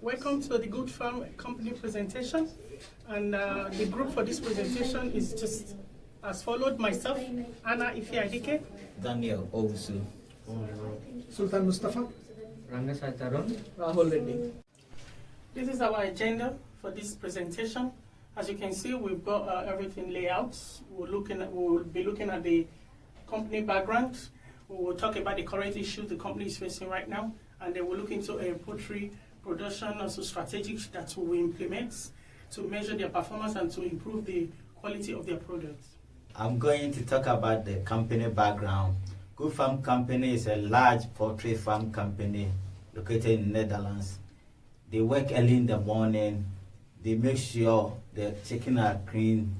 Welcome to the Good Farm company presentation. And the group for this presentation is just as followed: myself, Anna Ifiadike, Daniel Owusu, Sultan Mustafa, Rangasai Tarun, Rahul Reddy. This is our agenda for this presentation. As you can see, we've got everything laid out. We'll be looking at the company background. We will talk about the current issues the company is facing right now, and then we'll look into a poultry production also strategies that we will implement to measure their performance and to improve the quality of their products. I'm going to talk about the company background. Good Farm Company is a large poultry farm company located in Netherlands. They work early in the morning. They make sure the chicken are clean,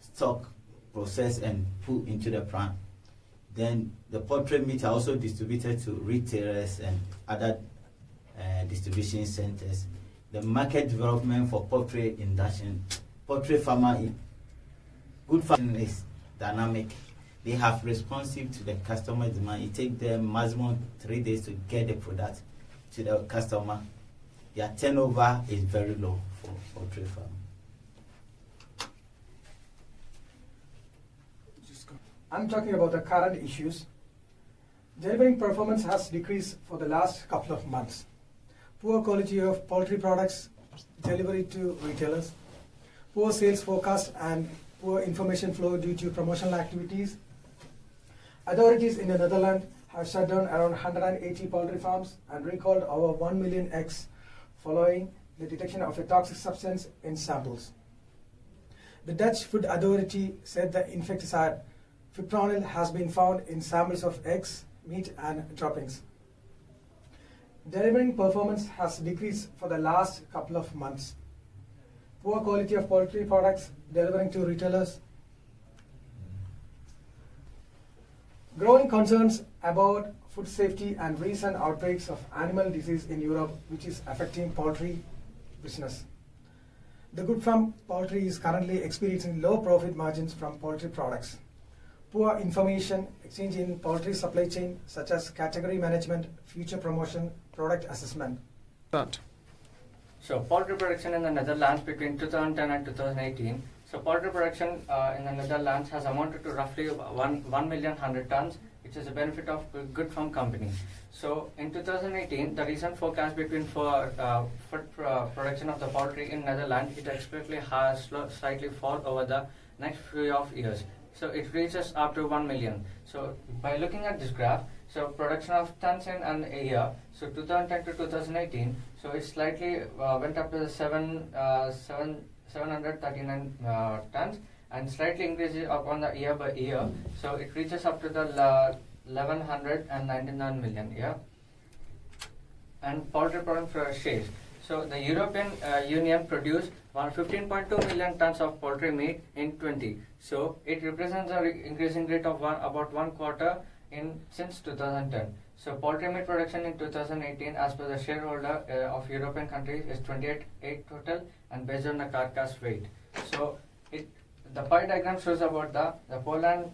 stock, processed, and put into the plant. Then the poultry meat are also distributed to retailers and other distribution centers. The market development for poultry induction, poultry farmer, Good Farm is dynamic. They have responsive to the customer demand. It takes them maximum 3 days to get the product to the customer. Their turnover is very low for poultry farm. I'm talking about the current issues. Delivering performance has decreased for the last couple of months. Poor quality of poultry products delivery to retailers, poor sales forecast and poor information flow due to promotional activities. Authorities in the Netherlands have shut down around 180 poultry farms and recalled over 1 million eggs following the detection of a toxic substance in samples. The Dutch Food Authority said the insecticide fipronil has been found in samples of eggs, meat and droppings. Delivering performance has decreased for the last couple of months. Poor quality of poultry products delivering to retailers. Growing concerns about food safety and recent outbreaks of animal disease in Europe, which is affecting poultry business. The Good Farm Poultry is currently experiencing low profit margins from poultry products. Poor information exchange in poultry supply chain, such as category management, future promotion, product assessment. So poultry production in the Netherlands between 2010 and 2018. So poultry production in the Netherlands has amounted to roughly 1,100,000 tons, which is a benefit of Good Farm Company. So in 2018, the recent forecast between food production of the poultry in Netherlands, it expectedly has slightly fall over the next few of years. So it reaches up to 1 million. So by looking at this graph, so production of tons in a year, so 2010 to 2018, so it slightly went up to 739 tons and slightly increases upon the year by year. So it reaches up to the 1199 million. Yeah. And poultry product shares. So the European Union produced 15.2 million tons of poultry meat in 20. So it represents an increasing rate of about 1 quarter since 2010. So poultry meat production in 2018, as per the shareholder of European countries, is 28 total and based on the carcass weight. So the pie diagram shows about the Poland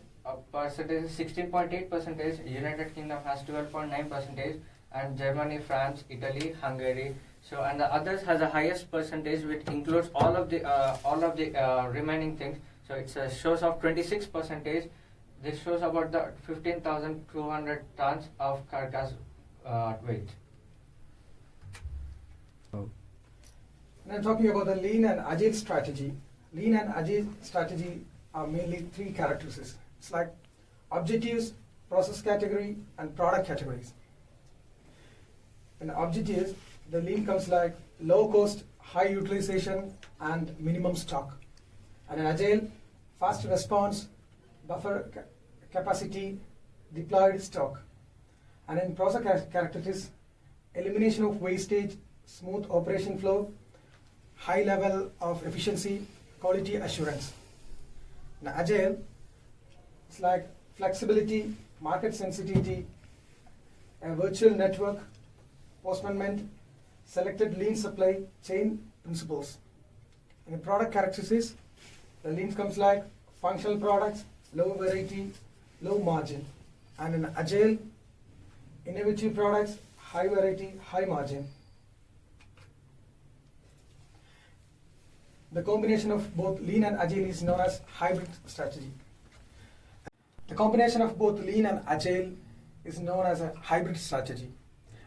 percentage is 16.8%, United Kingdom has 12.9%, and Germany, France, Italy, Hungary. So and the others has the highest percentage, which includes all of the remaining things. So it shows of 26%. This shows about the 15,200 tons of carcass weight. And I'm talking about the lean and agile strategy. Lean and agile strategy are mainly 3 characteristics. It's like objectives, process category, and product categories. In objectives, the lean comes like low cost, high utilization, and minimum stock. And in agile, fast response, buffer capacity, deployed stock. And in process characteristics, elimination of wastage, smooth operation flow, high level of efficiency, quality assurance. In agile, it's like flexibility, market sensitivity, a virtual network, postponement, selected lean supply chain principles. In product characteristics, the lean comes like functional products, low variety, low margin. And in agile, innovative products, high variety, high margin. The combination of both lean and agile is known as hybrid strategy. The combination of both lean and agile is known as a hybrid strategy.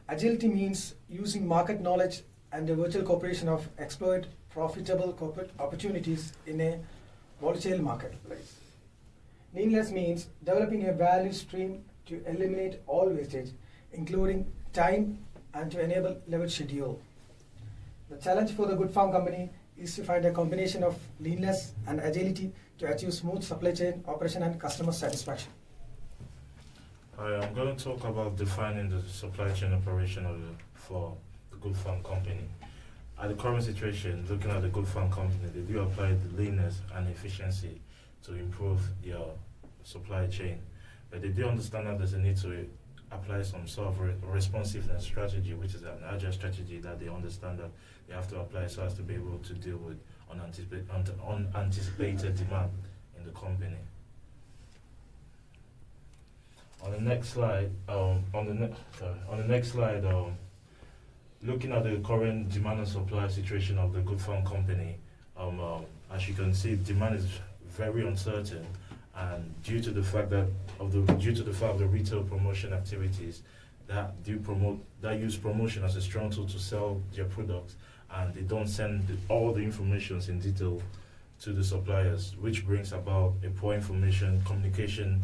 Agility means using market knowledge and the virtual cooperation of exploit profitable corporate opportunities in a volatile marketplace. Leanness means developing a value stream to eliminate all wastage, including time, and to enable leverage schedule. The challenge for the Good Farm Company is to find a combination of leanness and agility to achieve smooth supply chain operation and customer satisfaction. I'm going to talk about defining the supply chain operation for the Good Farm Company. At the current situation, looking at the Good Farm Company, they do apply the leanness and efficiency to improve their supply chain. But they do understand that there's a need to apply some sort of responsiveness strategy, which is an agile strategy that they understand that they have to apply so as to be able to deal with unanticipated demand in the company. On the next slide, looking at the current demand and supply situation of the Good Farm Company, as you can see, demand is very uncertain, and due to the fact of the retail promotion activities that use promotion as a strong tool to sell their products, and they don't send all the information in detail to the suppliers, which brings about a poor information communication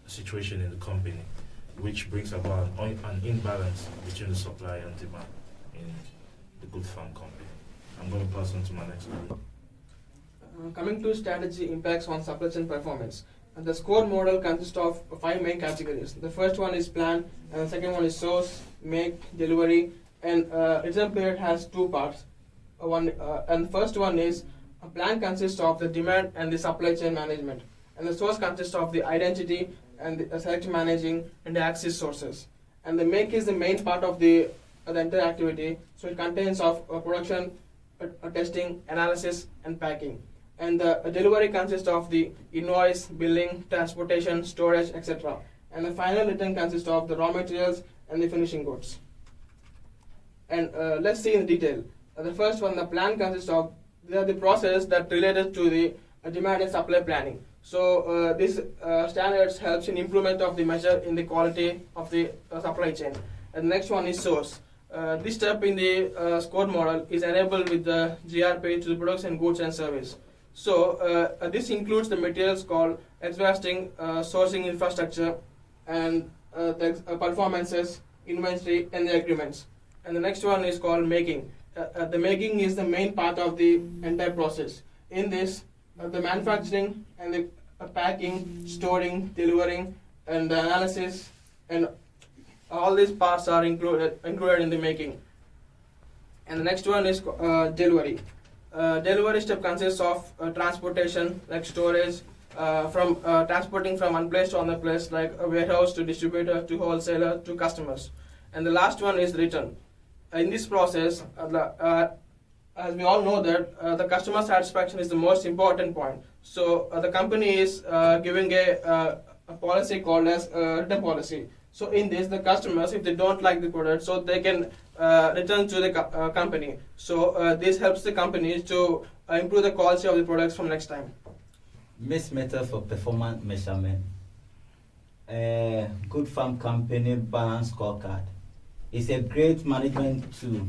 situation in the company, which brings about an imbalance between the supply and demand in the Good Farm Company. I'm going to pass on to my next slide. Coming to strategy impacts on supply chain performance. The SCORE model consists of 5 main categories. The first one is plan, and the second one is source, make, delivery, and return period has 2 parts. And the first one is a plan consists of the demand and the supply chain management, and the source consists of the identity and the select managing and the access sources. And the make is the main part of the entire activity, so it contains of production, testing, analysis, and packing. And the delivery consists of the invoice, billing, transportation, storage, etc. And the final return consists of the raw materials and the finishing goods. And let's see in detail. The first one, the plan consists of the process that related to the demand and supply planning. So this standards helps in improvement of the measure in the quality of the supply chain. And the next one is source. This step in the SCORE model is enabled with the GRP to the products and goods and service. So this includes the materials called exhausting sourcing infrastructure and the performances, inventory, and the agreements. And the next one is called making. The making is the main part of the entire process. In this, the manufacturing and the packing, storing, delivering, and the analysis, and all these parts are included in the making. And the next one is delivery. Delivery step consists of transportation, like storage, from transporting from one place to another place, like a warehouse to distributor to wholesaler to customers. And the last one is return. In this process, as we all know that the customer satisfaction is the most important point. So the company is giving a policy called as return policy. So in this, the customers, if they don't like the product, so they can return to the company. So this helps the companies to improve the quality of the products from next time. MIS method for performance measurement. Good Farm Company Balance Scorecard is a great management tool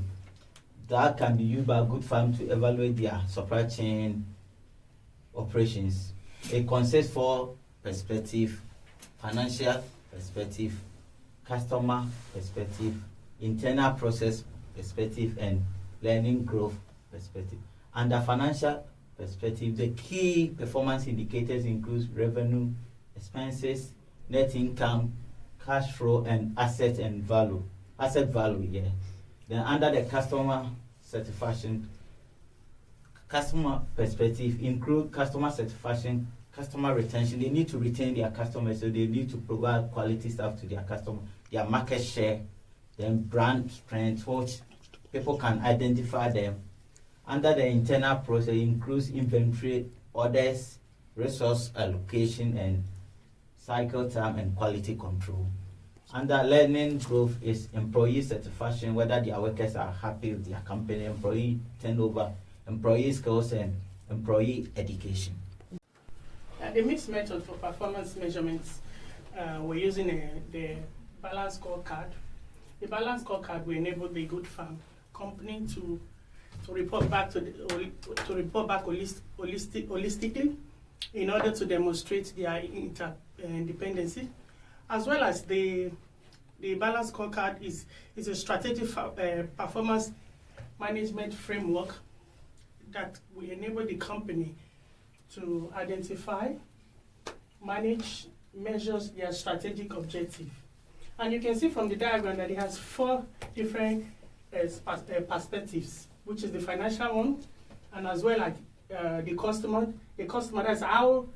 that can be used by Good Farm to evaluate their supply chain operations. It consists 4 perspectives: financial perspective, customer perspective, internal process perspective, and learning growth perspective. Under financial perspective, the key performance indicators include revenue, expenses, net income, cash flow, and asset value. Then under the customer perspective include customer satisfaction, customer retention. They need to retain their customers, so they need to provide quality stuff to their customer. Their market share, then brand strength, which people can identify them. Under the internal process includes inventory, orders, resource allocation, and cycle time and quality control. Under learning growth is employee satisfaction, whether their workers are happy with their company, employee turnover, employee skills, and employee education. The mixed method for performance measurements, we're using the balance scorecard. The balance scorecard will enable the Good Farm company to report back holistically in order to demonstrate their interdependency, as well as the balance scorecard is a strategic performance management framework that will enable the company to identify, manage, measures their strategic objective. And you can see from the diagram that it has 4 different perspectives, which is the financial one, and as well as the customer. The customer, that's how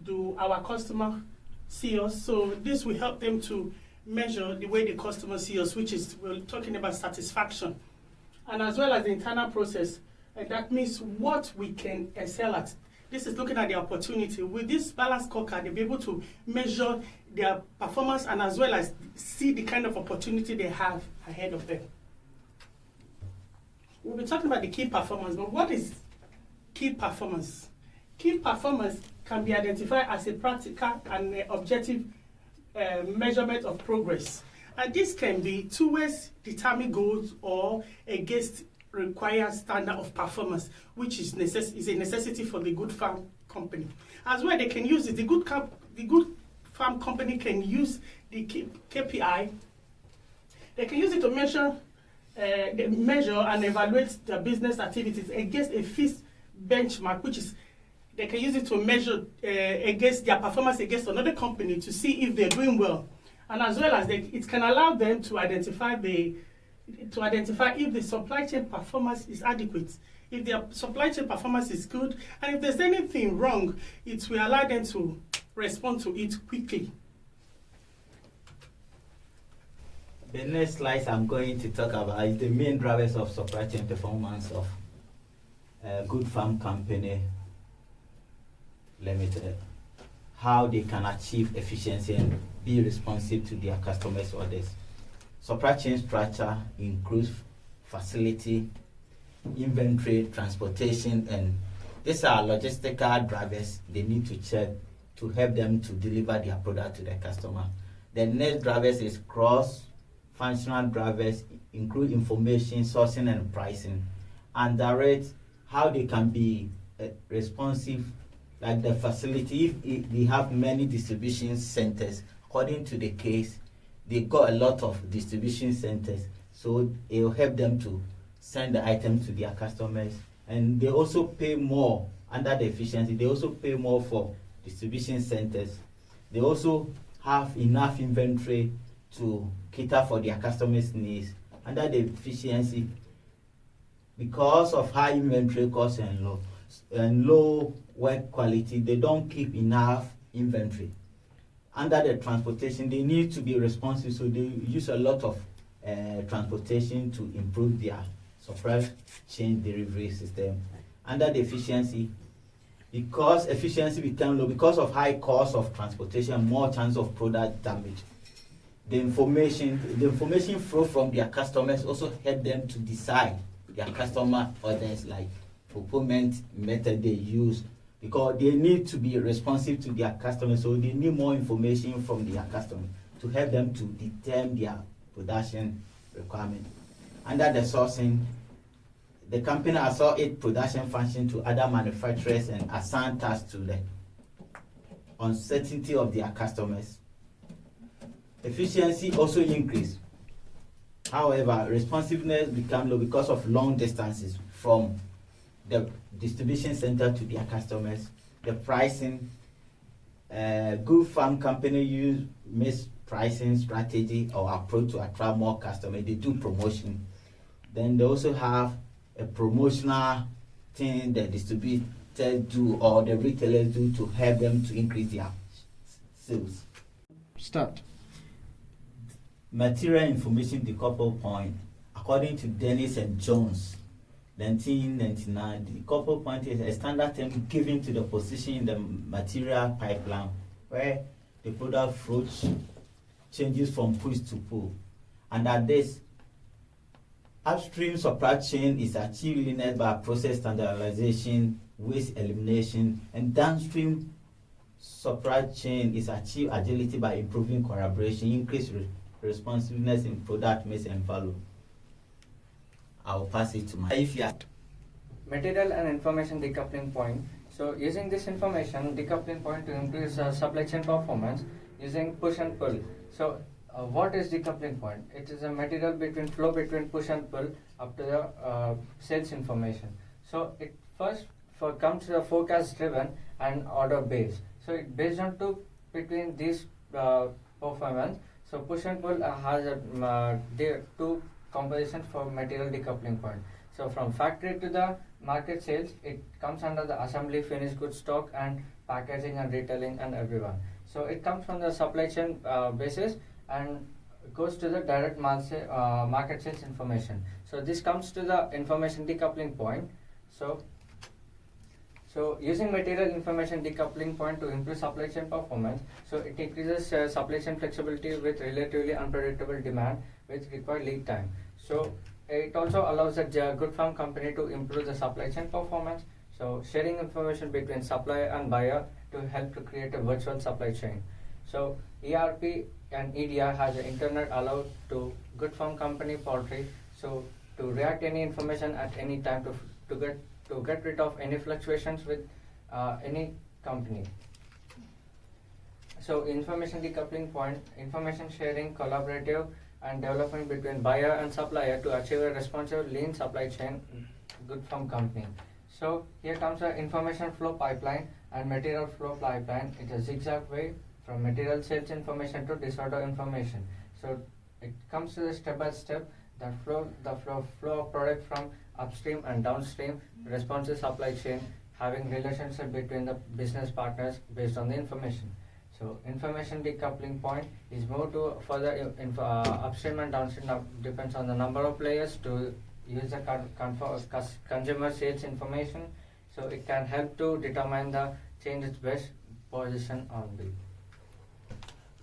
do our customer see us. So this will help them to measure the way the customer sees us, which is, we're talking about satisfaction. And as well as the internal process, and that means what we can excel at. This is looking at the opportunity. With this balance scorecard, they'll be able to measure their performance and as well as see the kind of opportunity they have ahead of them. We'll be talking about the key performance, but what is key performance? Key performance can be identified as a practical and objective measurement of progress. And this can be towards determined goals or against required standard of performance, which is a necessity for the Good Farm company. As well, they can use it. The Good Farm company can use the KPI. They can use it to measure and evaluate their business activities against a fixed benchmark, which is they can use it to measure against their performance against another company to see if they're doing well, and as well as it can allow them to identify if the supply chain performance is adequate, if their supply chain performance is good, and if there's anything wrong, it will allow them to respond to it quickly. The next slide I'm going to talk about is the main drivers of supply chain performance of Good Farm Company Limited. How they can achieve efficiency and be responsive to their customers' orders. Supply chain structure includes facility, inventory, transportation, and these are logistical drivers they need to check to help them to deliver their product to the customer. The next drivers is cross-functional drivers, include information, sourcing, and pricing, and direct how they can be responsive, like the facility. If they have many distribution centers, according to the case, they got a lot of distribution centers, so it will help them to send the items to their customers. And they also pay more under the efficiency. They also pay more for distribution centers. They also have enough inventory to cater for their customers' needs under the efficiency. Because of high inventory costs and low work quality, they don't keep enough inventory. Under the transportation, they need to be responsive, so they use a lot of transportation to improve their supply chain delivery system. Under the efficiency, because efficiency becomes low, because of high cost of transportation, more chance of product damage. The information flow from their customers also help them to decide their customer orders, like fulfillment method they use, because they need to be responsive to their customers, so they need more information from their customers to help them to determine their production requirement. Under the sourcing, the company assigns its production function to other manufacturers and assign tasks to the uncertainty of their customers. Efficiency also increase. However, responsiveness becomes low because of long distances from the distribution center to their customers. The pricing, Good Farm Company use pricing strategy or approach to attract more customers. They do promotion. Then they also have a promotional thing the distributors do or the retailers do to help them to increase their sales. Start. Material information decouple point. According to Dennis and Jones, 1999, the decouple point is a standard term given to the position in the material pipeline where the product flow changes from push to pull. And at this, Upstream supply chain is achieved leanness by process standardization, waste elimination, and downstream supply chain is achieved agility by improving collaboration, increased responsiveness in product mix and value. I will pass it to my. If you Material and information decoupling point. So using this information decoupling point to increase supply chain performance using push and pull. So what is decoupling point? It is a material flow between push and pull up to the sales information. So it first comes to the forecast driven and order based. So it based on between these performance. So push and pull has two compositions for material decoupling point. So from factory to the market sales, it comes under the assembly, finished goods stock, and packaging and retailing and everyone. So it comes from the supply chain basis and goes to the direct market sales information. So this comes to the information decoupling point. So using material information decoupling point to improve supply chain performance, so it increases supply chain flexibility with relatively unpredictable demand with required lead time. So it also allows a good farm company to improve the supply chain performance. So sharing information between supplier and buyer to help to create a virtual supply chain. So ERP and EDI has an internet allowed to good farm company poultry. So to react any information at any time to get rid of any fluctuations with any company. So information decoupling point, information sharing, collaborative and development between buyer and supplier to achieve a responsive lean supply chain good farm company. So here comes the information flow pipeline and material flow pipeline. It's a zigzag way from material sales information to disorder information. So it comes to the step by step the flow of product from upstream and downstream responsive supply chain, having relationship between the business partners based on the information. So information decoupling point is more to further upstream and downstream depends on the number of players to use the consumer sales information. So it can help to determine the change's best position on bill.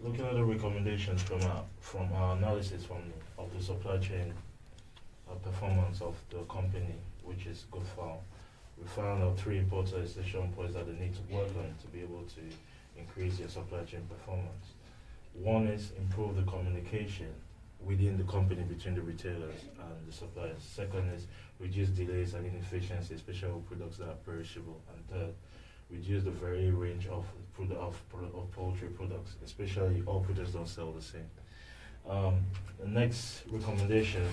Looking at the recommendations from our analysis of the supply chain performance of the company, which is Good Farm, we found out 3 important essential points that they need to work on to be able to increase their supply chain performance. One is improve the communication within the company between the retailers and the suppliers. Second is reduce delays and inefficiency, especially with products that are perishable. And third, reduce the very range of poultry products, especially all products don't sell the same. The next recommendation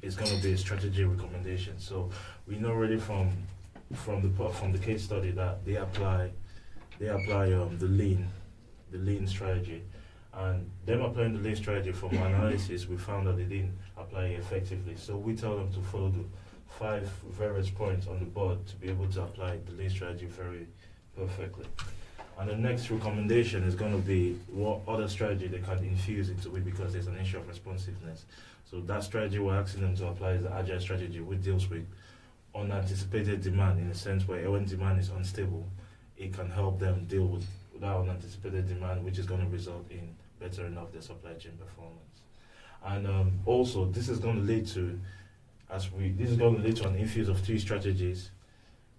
is going to be a strategy recommendation. So we know already from the case study that they apply the lean strategy, and them applying the lean strategy from our analysis, we found that they didn't apply it effectively. So we tell them to follow the 5 various points on the board to be able to apply the lean strategy very perfectly. And the next recommendation is going to be what other strategy they can infuse into it, because there's an issue of responsiveness. So that strategy we're asking them to apply is the agile strategy, which deals with unanticipated demand, in a sense where when demand is unstable, it can help them deal with that unanticipated demand, which is going to result in bettering of their supply chain performance. And also, this is going to lead to an infuse of 3 strategies,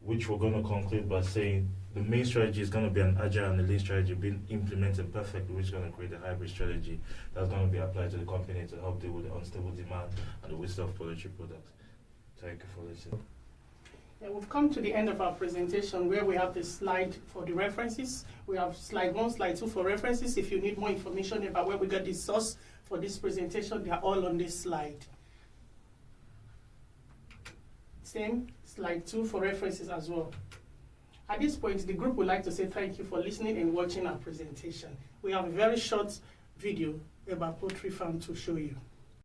which we're going to conclude by saying the main strategy is going to be an agile and a lean strategy being implemented perfectly, which is going to create a hybrid strategy that's going to be applied to the company to help deal with the unstable demand and the waste of poultry products. Thank you for listening. Yeah, we've come to the end of our presentation where we have the slide for the references. We have slide 1, slide 2 for references. If you need more information about where we got the source for this presentation, they are all on this slide. Same, slide 2 for references as well. At this point, the group would like to say thank you for listening and watching our presentation. We have a very short video about poultry farm to show you.